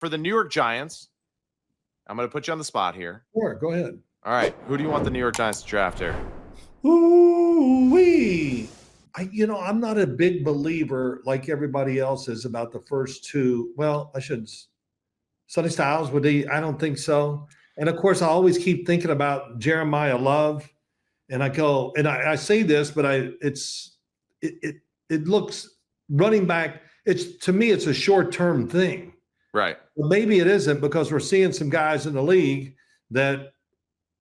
for the New York Giants, I'm going to put you on the spot here. Sure, go ahead. All right. Who do you want the New York Giants to draft here? Ooh-wee. I'm not a big believer like everybody else is about the first two. Well, I shouldn't. Sonny Styles, I don't think so. And of course, I always keep thinking about Jeremiyah Love. And I go, and I say this, but it looks running back. To me, it's a short-term thing. Right. Well, maybe it isn't, because we're seeing some guys in the league that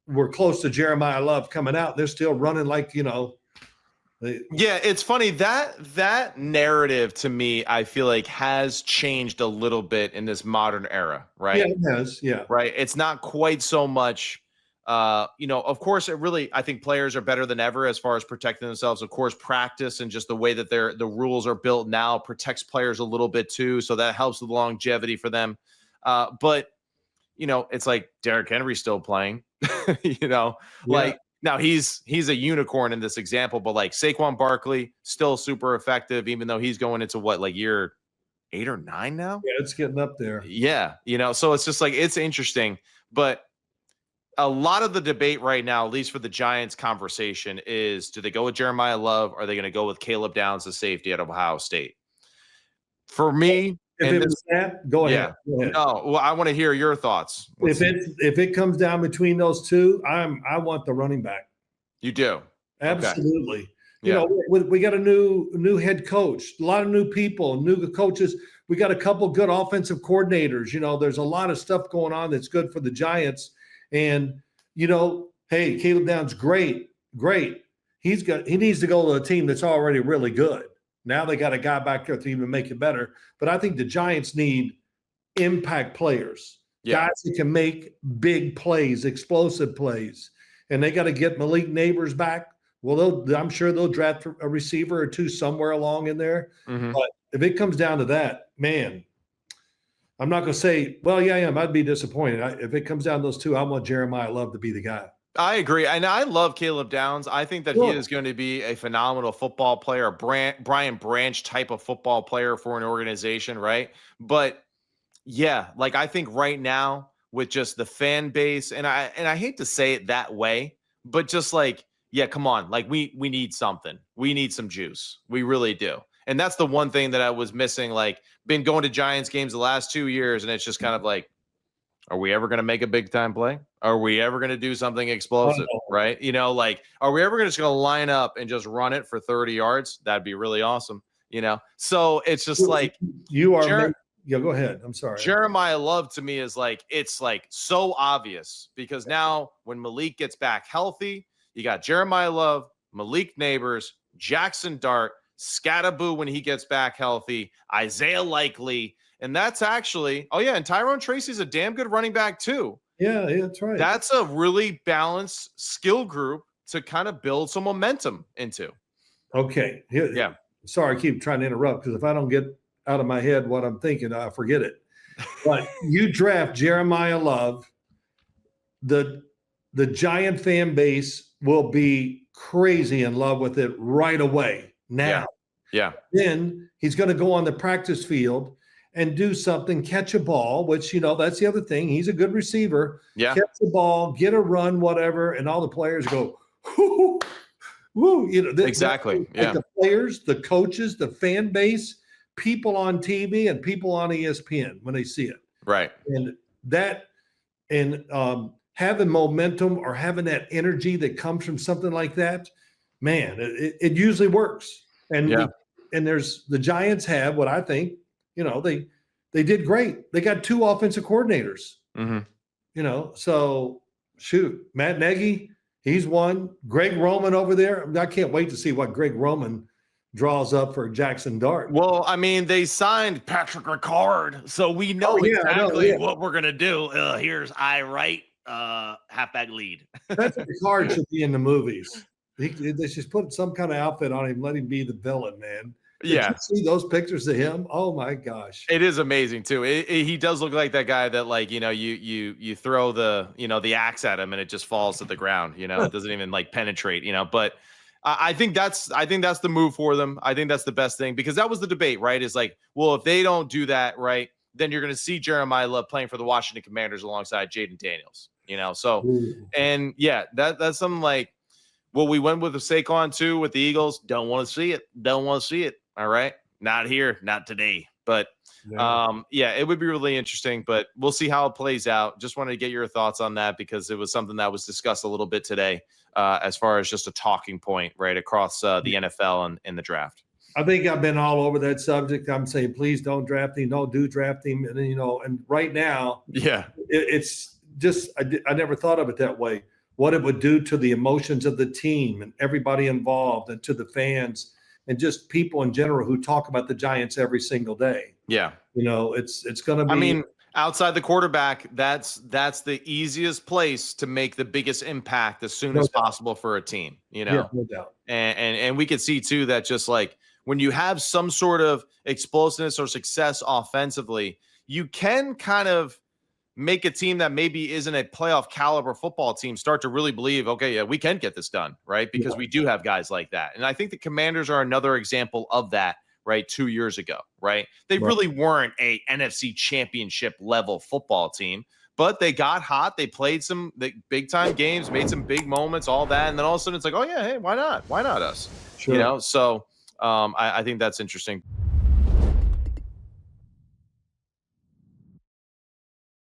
were close to Jeremiyah Love coming out. They're still running like, yeah, it's funny that narrative to me, I feel like has changed a little bit in this modern era, right? Yeah, it has. Yeah. Right. It's not quite so much, of course, I think players are better than ever as far as protecting themselves. Of course, practice and just the way that the rules are built now protects players a little bit too. So that helps with longevity for them. But it's like Derrick Henry's still playing, now he's a unicorn in this example, but like Saquon Barkley still super effective, even though he's going into year 8 or 9 now. Yeah, it's getting up there. Yeah. So it's just like, it's interesting, but a lot of the debate right now, at least for the Giants conversation, is do they go with Jeremiyah Love? Or are they going to go with Caleb Downs, the safety out of Ohio State? For me, if it was that, go ahead. Go ahead. No, well, I want to hear your thoughts. If it comes down between those two, I want the running back. You do? Absolutely. Okay. Yeah. We got a new head coach, a lot of new people, new coaches. We got a couple good offensive coordinators. There's a lot of stuff going on that's good for the Giants. And, hey, Caleb Downs, great. He needs to go to a team that's already really good. Now they got a guy back there to even make it better. But I think the Giants need impact players, guys that can make big plays, explosive plays. And they got to get Malik Neighbors back. Well, I'm sure they'll draft a receiver or two somewhere along in there. Mm-hmm. But if it comes down to that, man, I'm not going to say, well, yeah, I'd be disappointed. If it comes down to those two, I want Jeremiyah Love to be the guy. I agree. And I love Caleb Downs. I think that he is going to be a phenomenal football player, Brian Branch type of football player for an organization, right? But yeah, like I think right now with just the fan base, and I hate to say it that way, but just like, yeah, come on. Like we need something. We need some juice. We really do. And that's the one thing that I was missing, like been going to Giants games the last 2 years. And it's just kind of like, are we ever going to make a big time play? Are we ever going to do something explosive? Right. Are we ever just going to line up and just run it for 30 yards? That'd be really awesome. So it's just like you are. Yeah, go ahead. I'm sorry. Jeremiyah Love to me is like, it's like so obvious because now when Malik gets back healthy, you got Jeremiyah Love, Malik Neighbors, Jackson Dart, Scattaboo when he gets back healthy, Isaiah Likely. And that's actually, and Tyrone Tracy's a damn good running back too. Yeah, that's right. That's a really balanced skill group to kind of build some momentum into. Okay. Yeah. Sorry, I keep trying to interrupt because if I don't get out of my head what I'm thinking, I forget it. But you draft Jeremiyah Love, the Giant fan base will be crazy in love with it right away. Now. Yeah. Then he's going to go on the practice field and do something, catch a ball, which, that's the other thing. He's a good receiver. Yeah. Catch the ball, get a run, whatever, and all the players go, whoo, whoo. Exactly. Like the players, the coaches, the fan base, people on TV and people on ESPN when they see it. Right. And having momentum or having that energy that comes from something like that, man, it usually works. And there's the Giants have what I think, they did great. They got 2 offensive coordinators, so shoot, Matt Nagy, he's one. Greg Roman over there. I can't wait to see what Greg Roman draws up for Jackson Dart. Well, I mean, they signed Patrick Ricard, so we know exactly what we're going to do. Here's halfback lead. Patrick Ricard should be in the movies. They should put some kind of outfit on him, let him be the villain, man. Did you see those pictures of him? Oh my gosh. It is amazing too. He does look like that guy that like, you throw the axe at him and it just falls to the ground, it doesn't even like penetrate, but I think that's the move for them. I think that's the best thing because that was the debate, right? Is like, well, if they don't do that, right, then you're going to see Jeremiyah Love playing for the Washington Commanders alongside Jaden Daniels, so, and yeah, that's something like, well, we went with the Saquon too with the Eagles. Don't want to see it. Don't want to see it. All right. Not here, not today. But yeah, it would be really interesting, but we'll see how it plays out. Just wanted to get your thoughts on that because it was something that was discussed a little bit today as far as just a talking point right across the NFL and in the draft. I think I've been all over that subject. I'm saying, please don't draft him. No, do draft him. And, and right now, it's just, I never thought of it that way. What it would do to the emotions of the team and everybody involved and to the fans and just people in general who talk about the Giants every single day. Yeah. It's going to be. I mean, outside the quarterback, that's the easiest place to make the biggest impact as soon as possible for a team, Yeah, no doubt. And we could see too that just like when you have some sort of explosiveness or success offensively, you can kind of make a team that maybe isn't a playoff caliber football team start to really believe, okay, yeah, we can get this done, right? Because we do have guys like that. And I think the Commanders are another example of that, right? 2 years ago, right? They really weren't a NFC championship level football team, but they got hot. They played some big time games, made some big moments, all that. And then all of a sudden it's like, oh yeah, hey, why not? Why not us? Sure. So I think that's interesting.